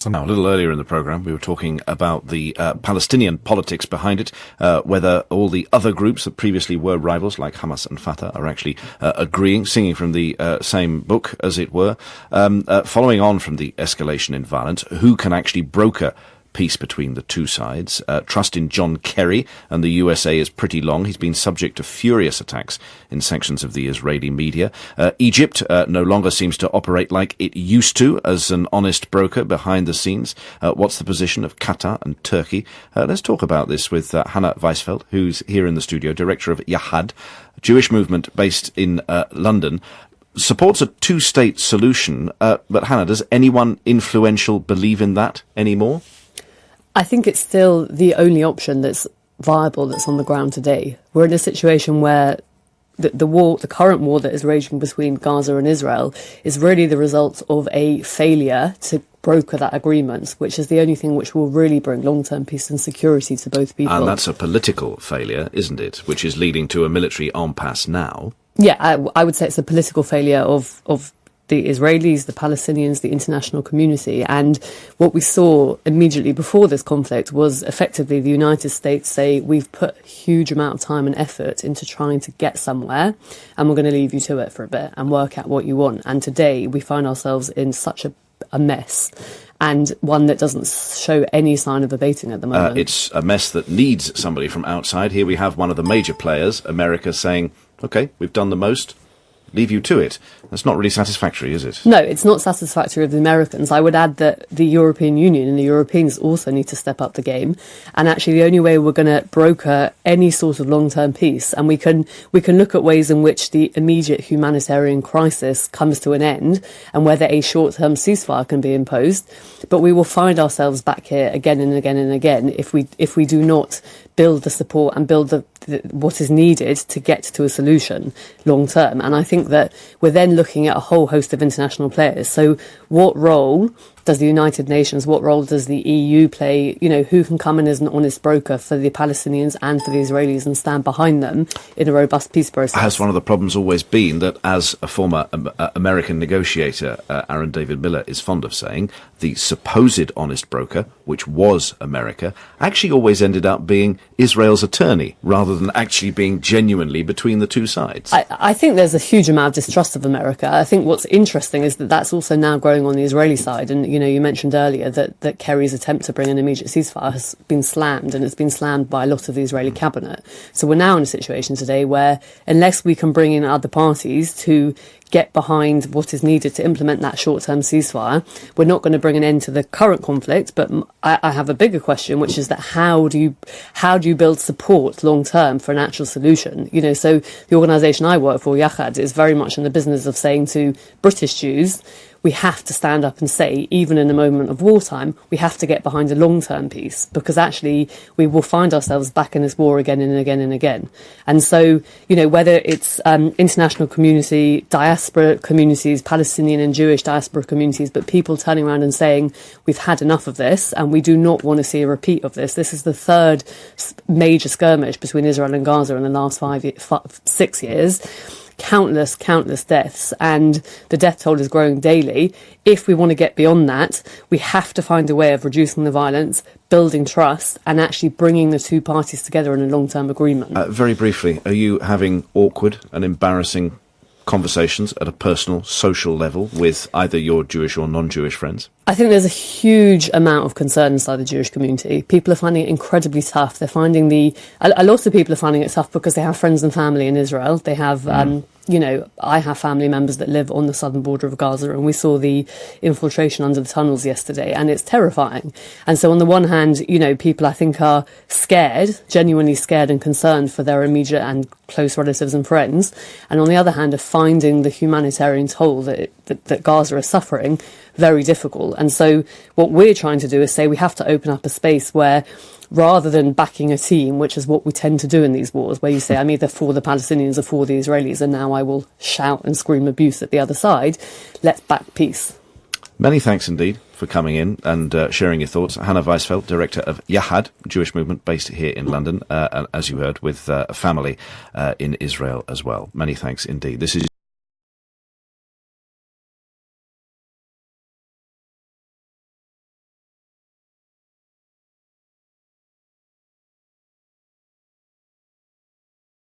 So now, a little earlier in the programme, we were talking about the Palestinian politics behind it, whether all the other groups that previously were rivals, like Hamas and Fatah, are actually agreeing, singing from the same book, as it were. Following on from the escalation in violence, who can actually broker peace between the two sides? Trust in John Kerry and the USA is pretty long. He's been subject to furious attacks in sections of the Israeli media. Egypt no longer seems to operate like it used to as an honest broker behind the scenes. What's the position of Qatar and Turkey? Let's talk about this with Hannah Weisfeld, who's here in the studio, director of Yachad, a Jewish movement based in London. Supports a two-state solution, but Hannah, does anyone influential believe in that anymore? I think it's still the only option that's viable that's on the ground today. We're in a situation where the current war that is raging between Gaza and Israel is really the result of a failure to broker that agreement, which is the only thing which will really bring long-term peace and security to both people. And that's a political failure, isn't it, which is leading to a military impasse now? Yeah, I would say it's a political failure of the Israelis, the Palestinians, the international community. And what we saw immediately before this conflict was effectively the United States say, we've put a huge amount of time and effort into trying to get somewhere, and we're going to leave you to it for a bit and work out what you want. And today we find ourselves in such a mess, and one that doesn't show any sign of abating at the moment. It's a mess that needs somebody from outside. Here we have one of the major players, America, saying, OK, we've done the most, leave you to it. That's not really satisfactory, is it? No, it's not satisfactory of the Americans. I would add that the European Union and the Europeans also need to step up the game. And actually the only way we're going to broker any sort of long-term peace, and we can look at ways in which the immediate humanitarian crisis comes to an end and whether a short-term ceasefire can be imposed. But we will find ourselves back here again and again and again if we do not build the support and build what is needed to get to a solution long term. And I think that we're then looking at a whole host of international players. So what role does the United Nations, what role does the EU play? You know, who can come in as an honest broker for the Palestinians and for the Israelis and stand behind them in a robust peace process? Has one of the problems always been that, as a former American negotiator, Aaron David Miller is fond of saying, the supposed honest broker, which was America, actually always ended up being Israel's attorney rather than actually being genuinely between the two sides? I think there's a huge amount of distrust of America. I think what's interesting is that that's also now growing on the Israeli side. And, you know, you mentioned earlier that Kerry's attempt to bring an immediate ceasefire has been slammed, and it's been slammed by a lot of the Israeli cabinet. So we're now in a situation today where, unless we can bring in other parties to get behind what is needed to implement that short-term ceasefire, we're not going to bring an end to the current conflict. But I have a bigger question, which is that how do you build support long-term for an actual solution? You know, so the organisation I work for, Yachad, is very much in the business of saying to British Jews, we have to stand up and say, even in a moment of wartime, we have to get behind a long-term peace, because actually we will find ourselves back in this war again and again and again. And so, you know, whether it's international community, diaspora communities, Palestinian and Jewish diaspora communities, but people turning around and saying, we've had enough of this and we do not want to see a repeat of this. This is the third major skirmish between Israel and Gaza in the last 6 years. Countless deaths, and the death toll is growing daily. If we want to get beyond that, we have to find a way of reducing the violence, building trust, and actually bringing the two parties together in a long-term agreement. Very briefly, are you having awkward and embarrassing conversations at a personal, social level with either your Jewish or non-Jewish friends? I think there's a huge amount of concern inside the Jewish community. People are finding it incredibly tough. They're finding a lot of people are finding it tough because they have friends and family in Israel. They have, you know, I have family members that live on the southern border of Gaza, and we saw the infiltration under the tunnels yesterday, and it's terrifying. And so on the one hand, you know, people I think are scared, genuinely scared and concerned for their immediate and close relatives and friends. And on the other hand, are finding the humanitarian toll that Gaza is suffering very difficult. And so what we're trying to do is say we have to open up a space where, rather than backing a team, which is what we tend to do in these wars, where you say, I'm either for the Palestinians or for the Israelis, and now I will shout and scream abuse at the other side, let's back peace. Many thanks indeed for coming in and sharing your thoughts. Hannah Weisfeld, director of Yachad, Jewish movement based here in London, and as you heard, with a family in Israel as well. Many thanks indeed. This is